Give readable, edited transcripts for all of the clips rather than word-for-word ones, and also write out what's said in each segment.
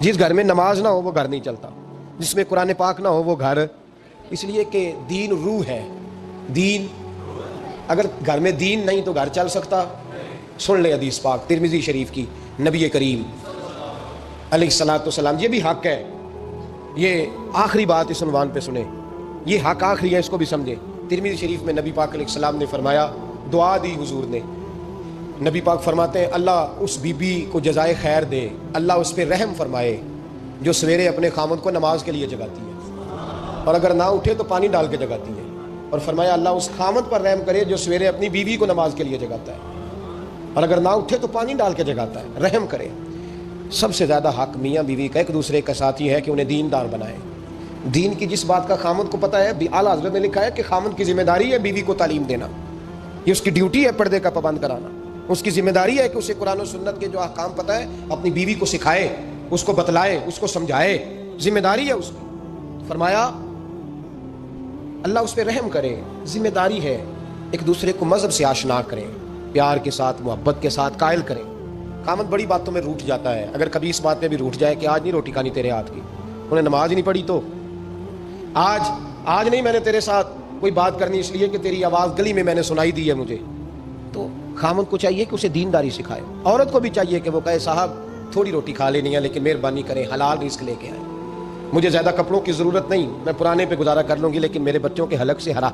جس گھر میں نماز نہ ہو وہ گھر نہیں چلتا، جس میں قرآن پاک نہ ہو وہ گھر، اس لیے کہ دین روح ہے. دین اگر گھر میں دین نہیں تو گھر چل سکتا؟ سن لے حدیث پاک ترمذی شریف کی، نبی کریم علیہ الصلوۃ والسلام، یہ بھی حق ہے، یہ آخری بات اس عنوان پہ سنیں، یہ حق آخری ہے، اس کو بھی سمجھیں. ترمذی شریف میں نبی پاک علیہ السلام نے فرمایا، دعا دی حضور نے. نبی پاک فرماتے ہیں اللہ اس بی بی کو جزائے خیر دے، اللہ اس پہ رحم فرمائے جو سویرے اپنے خامند کو نماز کے لیے جگاتی ہے اور اگر نہ اٹھے تو پانی ڈال کے جگاتی ہے. اور فرمایا اللہ اس خامند پر رحم کرے جو سویرے اپنی بیوی کو نماز کے لیے جگاتا ہے اور اگر نہ اٹھے تو پانی ڈال کے جگاتا ہے، رحم کرے. سب سے زیادہ حق میاں بیوی کا ایک دوسرے کا ساتھی ہے کہ انہیں دیندار بنائے. دین کی جس بات کا خامند کو پتہ ہے، اعلیٰ حضرت نے لکھا ہے کہ خامند کی ذمہ داری ہے بیوی کو تعلیم دینا، یہ اس کی ڈیوٹی ہے پردے کا پابند کرانا. اس کی ذمہ داری ہے کہ اسے قرآن و سنت کے جو احکام پتہ ہے اپنی بیوی کو سکھائے، اس کو بتلائے، اس کو سمجھائے، ذمہ داری ہے اس کی. فرمایا اللہ اس پہ رحم کرے، ذمہ داری ہے. ایک دوسرے کو مذہب سے آشنا کریں، پیار کے ساتھ محبت کے ساتھ قائل کریں. خامد بڑی باتوں میں روٹھ جاتا ہے، اگر کبھی اس بات پہ بھی روٹھ جائے کہ آج نہیں روٹی کھانی تیرے ہاتھ کی، انہیں نماز ہی نہیں پڑھی تو آج نہیں میں نے تیرے ساتھ کوئی بات کرنی اس لیے کہ تیری آواز گلی میں نے سنائی دی ہے مجھے، تو خامد کو چاہیے کہ اسے دینداری سکھائے. عورت کو بھی چاہیے کہ وہ کہے صاحب تھوڑی روٹی کھا لینی ہے لیکن مہربانی کریں حلال رزق لے کے آئیں، مجھے زیادہ کپڑوں کی ضرورت نہیں، میں پرانے پہ گزارا کر لوں گی لیکن میرے بچوں کے حلق سے ہرا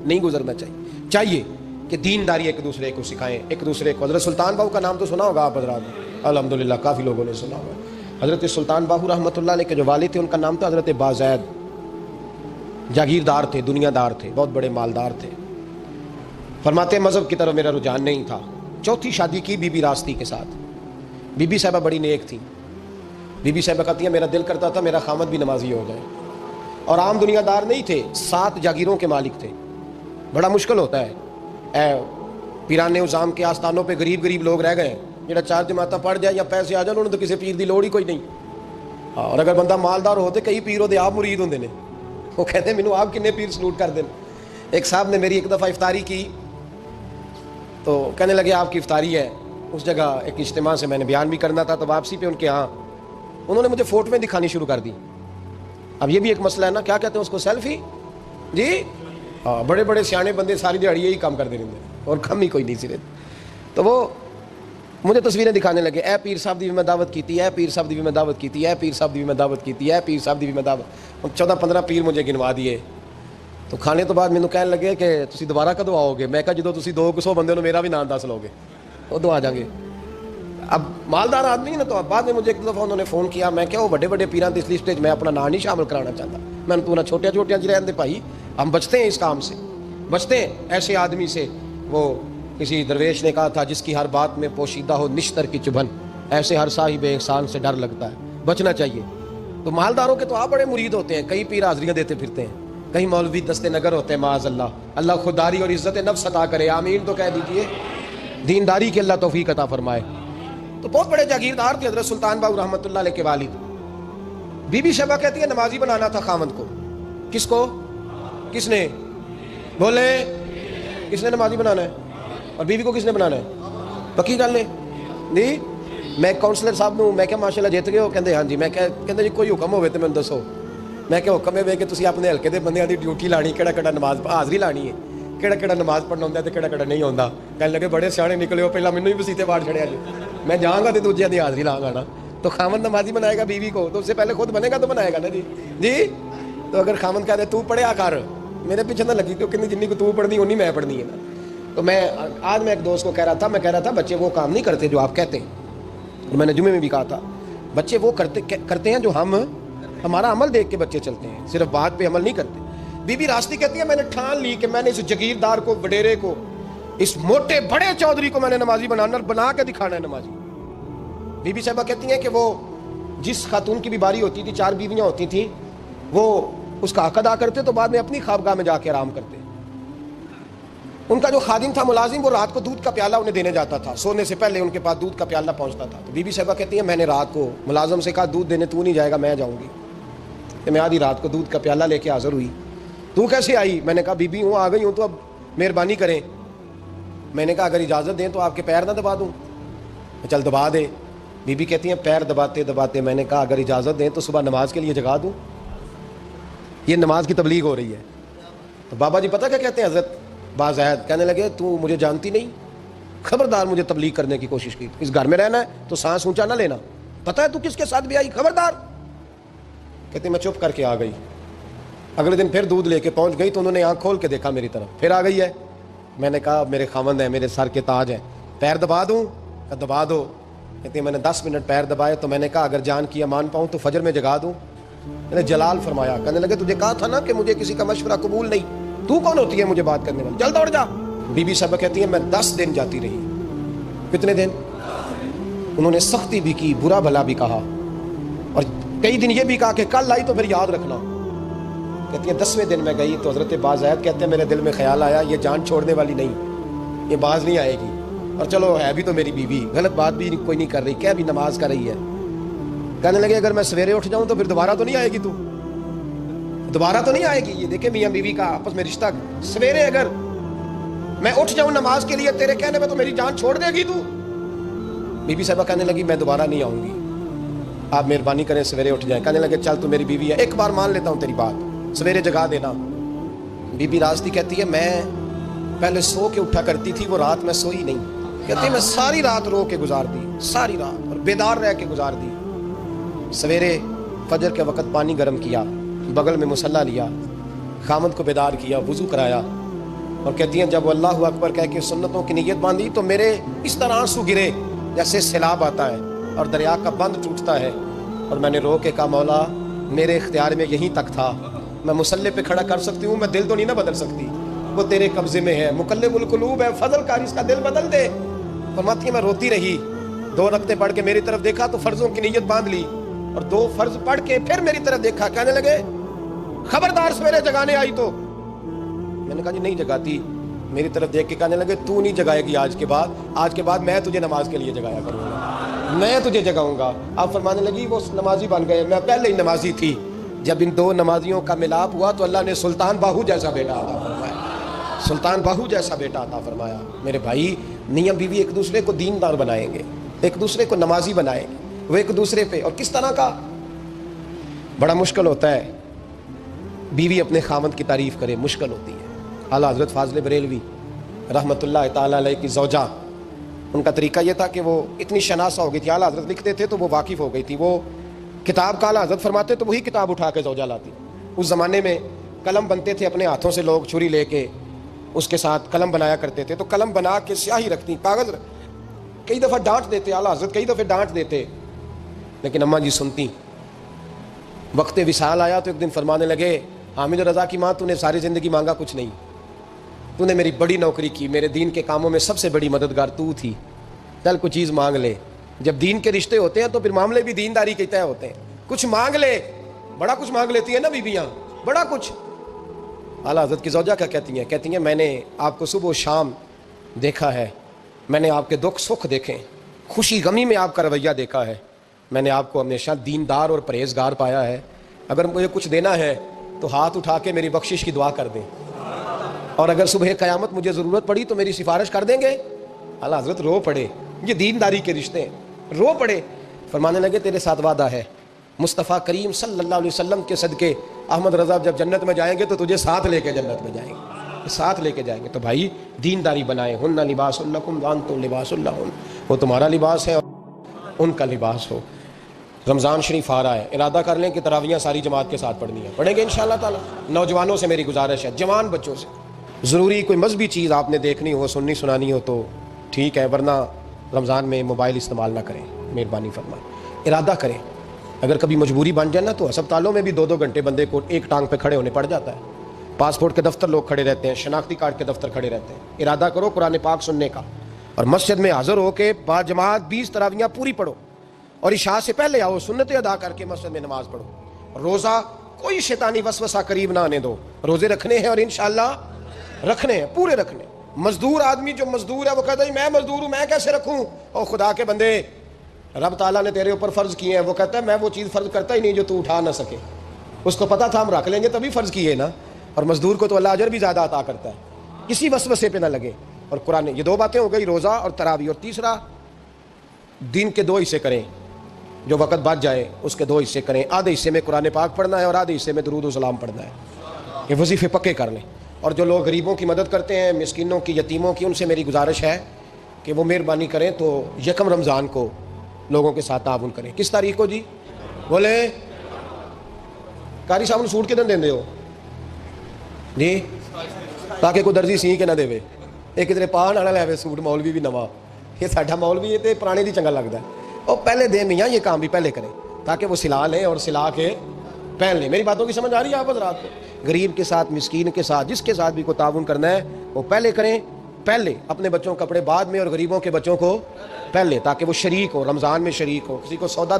نہیں گزرنا چاہیے کہ دینداری ایک دوسرے کو سکھائیں، ایک دوسرے کو. حضرت سلطان باہو کا نام تو سنا ہوگا آپ حضرات، الحمدللہ کافی لوگوں نے سنا ہوگا. حضرت سلطان باہو رحمۃ اللہ علیہ کے جو والد تھے ان کا نام تھا حضرت بازید. جاگیردار تھے، دنیا دار تھے، بہت بڑے مالدار تھے. فرماتے مذہب کی طرف میرا رجحان نہیں تھا. چوتھی شادی کی بی بی راستی کے ساتھ. بی بی صاحبہ بڑی نیک تھی. بی بی صاحبہ کہتی ہیں میرا دل کرتا تھا میرا خامد بھی نمازی ہو جائے. اور عام دنیا دار نہیں تھے، 7 جاگیروں کے مالک تھے. بڑا مشکل ہوتا ہے، پیران نظام کے آستانوں پہ غریب لوگ رہ گئے، جڑا 4 جماعتیں پڑھ جائے یا پیسے آ جائیں انہوں نے تو کسی پیر دی لوڑ ہی کوئی نہیں. اور اگر بندہ مالدار ہوتے کئی پیر ہوتے آپ مرید ہوندے نے، وہ کہتے ہیں مینوں آپ کنے پیر سلوٹ کر دیں. ایک صاحب نے میری ایک دفعہ افطاری کی تو کہنے لگے آپ کی افطاری ہے. اس جگہ ایک اجتماع سے میں نے بیان بھی کرنا تھا تو واپسی پہ ان کے ہاں انہوں نے مجھے فوٹویں دکھانی شروع کر دی. اب یہ بھی ایک مسئلہ ہے نا، کیا کہتے ہیں اس کو، سیلفی. جی ہاں، بڑے بڑے سیانے بندے ساری دیہڑی یہی کام کرتے رہتے اور کم ہی کوئی نہیں سرے. تو وہ مجھے تصویریں دکھانے لگے، اے پیر صاحب دی بھی میں دعوت کیتی، اے پیر صاحب دی بھی میں دعوت کیتی، اے پیر صاحب دی بھی میں دعوت کیتی، اے پیر صاحب دی بھی میں دعوت. 14-15 پیر مجھے گنوا دیے. تو کھانے تو بعد مینوں کہنے لگے کہ تسی دوبارہ کدو آؤ گے؟ میں کہا جدو تسی 200 بندے نو میرا بھی نام دس لو گے ادو آ جاؤں گے. اب مالدار آدمی نا، تو بعد میں مجھے ایک دفعہ انہوں نے فون کیا، میں کیا وہ بڑے پیران کی اس لسٹ میں اپنا نام نہیں شامل کرانا چاہتا. میں نے تو نہ چھوٹیاں جی رہن دے بھائی، ہم بچتے ہیں اس کام سے، بچتے ہیں ایسے آدمی سے. وہ کسی درویش نے کہا تھا جس کی ہر بات میں پوشیدہ ہو نشتر کی چبھن، ایسے ہر صاحب احسان سے ڈر لگتا ہے. بچنا چاہیے. تو مالداروں کے تو آپ بڑے مرید ہوتے ہیں، کئی پیر حاضریاں دیتے پھرتے ہیں، کئی مولوی دستے نگر ہوتے ہیں، معاذ اللہ. اللہ خودداری اور عزت نفس عطا کرے، آمین تو کہہ دیجئے. دینداری کی اللہ توفیق عطا فرمائے. تو بہت بڑے جاگیردار تھے حضرت سلطان باہو رحمۃ اللہ علیہ کے والد. بی بی شیبہ کہتی ہے نمازی بنانا تھا خامد کو. کس کو؟ کس نے بولے؟ کس نے نمازی بنانا ہے؟ اور بیوی کو کس نے بنانا ہے؟ پکی گل نے نہیں. میں کاؤنسلر صاحب نوں میں کہا ماشاءاللہ جیت گئے ہو؟ کہندے ہاں جی. میں کہندے جی کوئی حکم ہوے تے مینوں دسو. میں کہ حکم ہے کہ تسی اپنے ہلکے دے بندیاں دی ڈیوٹی لانی، کیڑا نماز حاضری لانی ہے، کیڑا نماز پڑھنا ہوندا تے کیڑا نہیں ہوندا. کہنے لگے بڑے سیانے نکلے ہو، پہلا مینوں ہی مسیتے واڑ چھڑیا جی. میں جاؤں گا تے دوجیاں دی حاضری لاں گا نا. تو خامد نمازی بنائے گا بیوی کو تو اس سے پہلے خود بنے گا تو بنائے گا نا جی. تو اگر خامد کہہ دے تو پڑھیا کر، میرے پیچھے نہ لگی تو جنی کو تو پڑھنی انی میں پڑھنی ہے نا. تو میں ایک دوست کو کہہ رہا تھا بچے وہ کام نہیں کرتے جو آپ کہتے ہیں. میں نے جمعے میں بھی کہا تھا بچے وہ کرتے ہیں جو ہمارا عمل دیکھ کے بچے چلتے ہیں، صرف بات پہ عمل نہیں کرتے. بی بی راستی کہتی ہے میں نے ٹھان لی کہ میں نے اس جگیردار کو، وڈیرے کو، اس موٹے بڑے چودھری کو میں نے نمازی بنا کے دکھانا ہے نمازی. بی بی صاحبہ کہتی ہیں کہ وہ جس خاتون کی بھی باری ہوتی تھی، 4 بیویاں ہوتی تھیں، وہ اس کا حق ادا کرتے تو بعد میں اپنی خوابگاہ میں جا کے آرام کرتے. ان کا جو خادم تھا ملازم، وہ رات کو دودھ کا پیالہ انہیں دینے جاتا تھا، سونے سے پہلے ان کے پاس دودھ کا پیالہ پہنچتا تھا. تو بی بی صاحبہ کہتی ہیں میں نے رات کو ملازم سے کہا دودھ دینے تو نہیں جائے گا، میں جاؤں گی. کہ میں آدھی رات کو دودھ کا پیالہ لے کے حاضر ہوئی. تو کیسے آئی؟ میں نے کہا بی بی ہوں، آ گئی ہوں، تو اب مہربانی کریں. میں نے کہا اگر اجازت دیں تو آپ کے پیر نہ دبا دوں. چل دبا دے. بی بی کہتی ہیں پیر دباتے دباتے میں نے کہا اگر اجازت دیں تو صبح نماز کے لیے جگا دوں. یہ نماز کی تبلیغ ہو رہی ہے. تو بابا جی پتہ کیا کہتے ہیں حضرت بازید؟ کہنے لگے تو مجھے جانتی نہیں, خبردار مجھے تبلیغ کرنے کی کوشش کی, اس گھر میں رہنا ہے تو سانس اونچا نہ لینا, پتہ ہے تو کس کے ساتھ بھی آئی, خبردار. کہتے میں چپ کر کے آ گئی. اگلے دن پھر دودھ لے کے پہنچ گئی تو انہوں نے آنکھ کھول کے دیکھا میری طرف, پھر آ گئی ہے. میں نے کہا میرے خاوند ہیں, میرے سر کے تاج ہیں, پیر دبا دوں؟ دبا دو. کہتے ہیں میں نے 10 منٹ پیر دبائے تو میں نے کہا اگر جان کی امان پاؤں تو فجر میں جگا دوں. میں نے جلال فرمایا. کہنے لگے تجھے کہا تھا نا کہ مجھے کسی کا مشورہ قبول نہیں, تو کون ہوتی ہے مجھے بات کرنے والی, چل دوڑ جا. بی بی صاحبہ کہتی ہیں میں 10 دن جاتی رہی. کتنے دن؟ انہوں نے سختی بھی کی, برا بھلا بھی کہا, اور کئی دن یہ بھی کہا کہ کل آئی تو پھر یاد رکھنا. کہتی ہیں 10ویں دن میں گئی تو حضرت بازید کہتے ہیں میرے دل میں خیال آیا یہ جان چھوڑنے والی نہیں, یہ باز نہیں آئے گی, اور چلو ہے بھی تو میری بیوی, غلط بات بھی کوئی نہیں کر رہی, کیا بھی نماز کر رہی ہے. کہنے لگے اگر میں سویرے اٹھ جاؤں تو پھر دوبارہ تو نہیں آئے گی, تو دوبارہ تو نہیں آئے گی. یہ دیکھیں میاں بیوی کا آپس میں رشتہ, سویرے اگر میں اٹھ جاؤں نماز کے لیے تیرے کہنے میں تو میری جان چھوڑ دے گی تو. بی بی صاحبہ کہنے لگی میں دوبارہ نہیں آؤں گی, آپ مہربانی کریں سویرے اٹھ جائیں. کہنے لگے چل تو میری بیوی ہے, ایک بار مان لیتا ہوں تیری بات, سویرے جگا دینا. بی بی راستی کہتی ہے میں پہلے سو کے اٹھا کرتی تھی, وہ رات میں سوئی نہیں. کہتی ہے میں ساری رات رو کے گزار دی, ساری رات, اور بیدار رہ کے گزار دی. سویرے فجر کے وقت پانی گرم کیا, بغل میں مصلی لیا, خامد کو بیدار کیا, وضو کرایا, اور کہتی ہیں جب وہ اللہ اکبر کہہ کے سنتوں کی نیت باندھی تو میرے اس طرح آنسو گرے جیسے سیلاب آتا ہے اور دریا کا بند ٹوٹتا ہے, اور میں نے رو کے کہا مولا میرے اختیار میں یہیں تک تھا, میں مصلی پہ کھڑا کر سکتی ہوں, میں دل تو نہیں نہ بدل سکتی, وہ تیرے قبضے میں ہے, مقلب القلوب ہے, فضل کر اس کا دل بدل دے. فرماتی ہے میں روتی رہی, 2 رکعتیں پڑھ کے میری طرف دیکھا تو فرضوں کی نیت باندھ لی, اور 2 فرض پڑھ کے پھر میری طرف دیکھا. کہنے لگے خبردار سویرے جگانے آئی تو. میں نے کہا جی نہیں جگاتی. میری طرف دیکھ کے کہنے لگے تو نہیں جگائے گی آج کے بعد میں تجھے نماز کے لیے جگایا کروں گا, میں تجھے جگاؤں گا. آپ فرمانے لگی وہ نمازی بن گئے, میں پہلے ہی نمازی تھی. جب ان 2 نمازیوں کا ملاپ ہوا تو اللہ نے سلطان باہو جیسا بیٹا عطا فرمایا, سلطان باہو جیسا بیٹا عطا فرمایا. میرے بھائی میاں بیوی ایک دوسرے کو دیندار بنائیں گے, ایک دوسرے کو نمازی بنائیں گے, وہ ایک دوسرے پہ, اور کس طرح کا بڑا مشکل ہوتا ہے بیوی اپنے خاوند کی تعریف کرے, مشکل ہوتی ہے. اعلیٰ حضرت فاضل بریلوی رحمۃ اللہ تعالیٰ علیہ کی زوجہ, ان کا طریقہ یہ تھا کہ وہ اتنی شناسہ ہو گئی تھی, اعلیٰ حضرت لکھتے تھے تو وہ واقف ہو گئی تھی, وہ کتاب کا اعلیٰ حضرت فرماتے تو وہی کتاب اٹھا کے زوجہ لاتی. اس زمانے میں قلم بنتے تھے اپنے ہاتھوں سے, لوگ چھری لے کے اس کے ساتھ قلم بنایا کرتے تھے, تو قلم بنا کے سیاہی رکھتی, کاغذ کئی دفعہ ڈانٹ دیتے اعلیٰ حضرت, کئی دفعہ ڈانٹ دیتے, لیکن اماں جی سنتی. وقت وصال آیا تو ایک دن فرمانے لگے حامد رضا کی ماں تو نے ساری زندگی مانگا کچھ نہیں, تو نے میری بڑی نوکری کی, میرے دین کے کاموں میں سب سے بڑی مددگار تو تھی, چل کچھ چیز مانگ لے. جب دین کے رشتے ہوتے ہیں تو پھر معاملے بھی دینداری کے طے ہوتے ہیں, کچھ مانگ لے. بڑا کچھ مانگ لیتی ہیں نا بیویاں, بڑا کچھ. اعلیٰ حضرت کی زوجہ کیا کہتی ہیں میں نے آپ کو صبح و شام دیکھا ہے, میں نے آپ کے دکھ سکھ دیکھے, خوشی غمی میں آپ کا رویہ دیکھا ہے, میں نے آپ کو ہمیشہ دیندار اور پرہیزگار پایا ہے. اگر مجھے کچھ دینا ہے تو ہاتھ اٹھا کے میری بخشش کی دعا کر دیں, اور اگر صبح قیامت مجھے ضرورت پڑی تو میری سفارش کر دیں گے. اعلیٰ حضرت رو پڑے, یہ دینداری کے رشتے ہیں, رو پڑے. فرمانے لگے تیرے ساتھ وعدہ ہے, مصطفیٰ کریم صلی اللہ علیہ وسلم کے صدقے احمد رضا جب جنت میں جائیں گے تو تجھے ساتھ لے کے جنت میں جائیں گے, ساتھ لے کے جائیں گے. تو بھائی دینداری بنائیں, ہن لباس لکم وانتم لباس لہن, وہ تمہارا لباس ہے اور ان کا لباس ہو. رمضان شریف آ رہا ہے, ارادہ کر لیں کہ تراویحیں ساری جماعت کے ساتھ پڑھنی ہے, پڑھیں گے انشاءاللہ تعالی. نوجوانوں سے میری گزارش ہے, جوان بچوں سے, ضروری کوئی مذہبی چیز آپ نے دیکھنی ہو, سننی سنانی ہو تو ٹھیک ہے, ورنہ رمضان میں موبائل استعمال نہ کریں, مہربانی فرمائیں. ارادہ کریں, اگر کبھی مجبوری بن جائے نا تو ہسپتالوں میں بھی 2-2 گھنٹے بندے کو ایک ٹانگ پہ کھڑے ہونے پڑ جاتا ہے. پاسپورٹ کے دفتر لوگ کھڑے رہتے ہیں, شناختی کارڈ کے دفتر کھڑے رہتے ہیں. ارادہ کرو قرآن پاک سننے کا, اور مسجد میں حاضر ہو کے با جماعت 20 تراویحیں پوری پڑھو, اور عشاء سے پہلے آؤ, سنتیں ادا کر کے مسجد میں نماز پڑھو. روزہ کوئی شیطانی وسوسہ قریب نہ آنے دو, روزے رکھنے ہیں اور انشاءاللہ رکھنے ہیں, پورے رکھنے. مزدور آدمی جو مزدور ہے وہ کہتا ہے میں مزدور ہوں, میں کیسے رکھوں؟ اور خدا کے بندے رب تعالیٰ نے تیرے اوپر فرض کیے ہیں, وہ کہتا ہے میں وہ چیز فرض کرتا ہی نہیں جو تو اٹھا نہ سکے. اس کو پتا تھا ہم رکھ لیں گے تبھی فرض کیے نا, اور مزدور کو تو اللہ اجر بھی زیادہ عطا کرتا ہے, کسی وسوسے پہ نہ لگے. اور قرآن, یہ 2 باتیں ہو گئی, روزہ اور تراویح. اور تیسرا دین کے 2 حصے کریں، جو وقت بچ جائے اس کے 2 حصے کریں، آدھے حصے میں قرآن پاک پڑھنا ہے اور آدھے حصے میں درود و سلام پڑھنا ہے، یہ وظیفے پکے کر لیں۔ اور جو لوگ غریبوں کی مدد کرتے ہیں، مسکینوں کی، یتیموں کی، ان سے میری گزارش ہے کہ وہ مہربانی کریں تو یکم رمضان کو لوگوں کے ساتھ تعاون کریں۔ کس تاریخ کو جی؟ بولے قاری صاحب نے سوٹ کدن دیں ہو جی، تاکہ کوئی درزی سی کے نہ دے، ایک ادھر پا نہ لے سوٹ، مولوی بھی نواں، یہ ساڈا مولوی ہے تو پرانے دی چنگا لگتا ہے، اور پہلے دے میاں یہ کام بھی پہلے کریں تاکہ وہ سلا لیں اور سلا کے پہن لیں۔ میری باتوں کی سمجھ آ رہی ہے آپ حضرات کو؟ غریب کے ساتھ، مسکین کے ساتھ، جس کے ساتھ بھی کوئی تعاون کرنا ہے وہ پہلے کریں، پہلے اپنے بچوں کے کپڑے بعد میں اور غریبوں کے بچوں کو پہلے، تاکہ وہ شریک ہو، رمضان میں شریک ہو، کسی کو سودا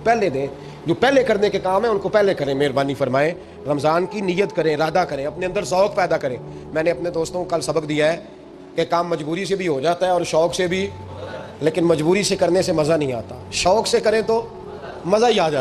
پہلے دیں، جو پہلے کرنے کے کام ہیں ان کو پہلے کریں، مہربانی فرمائیں، رمضان کی نیت کریں، ارادہ کریں، اپنے اندر ذوق پیدا کریں۔ میں نے اپنے دوستوں کو کل سبق دیا ہے کہ کام مجبوری سے بھی ہو جاتا ہے اور شوق سے بھی، لیکن مجبوری سے کرنے سے مزہ نہیں آتا، شوق سے کریں تو مزہ ہی آ جاتا ہے۔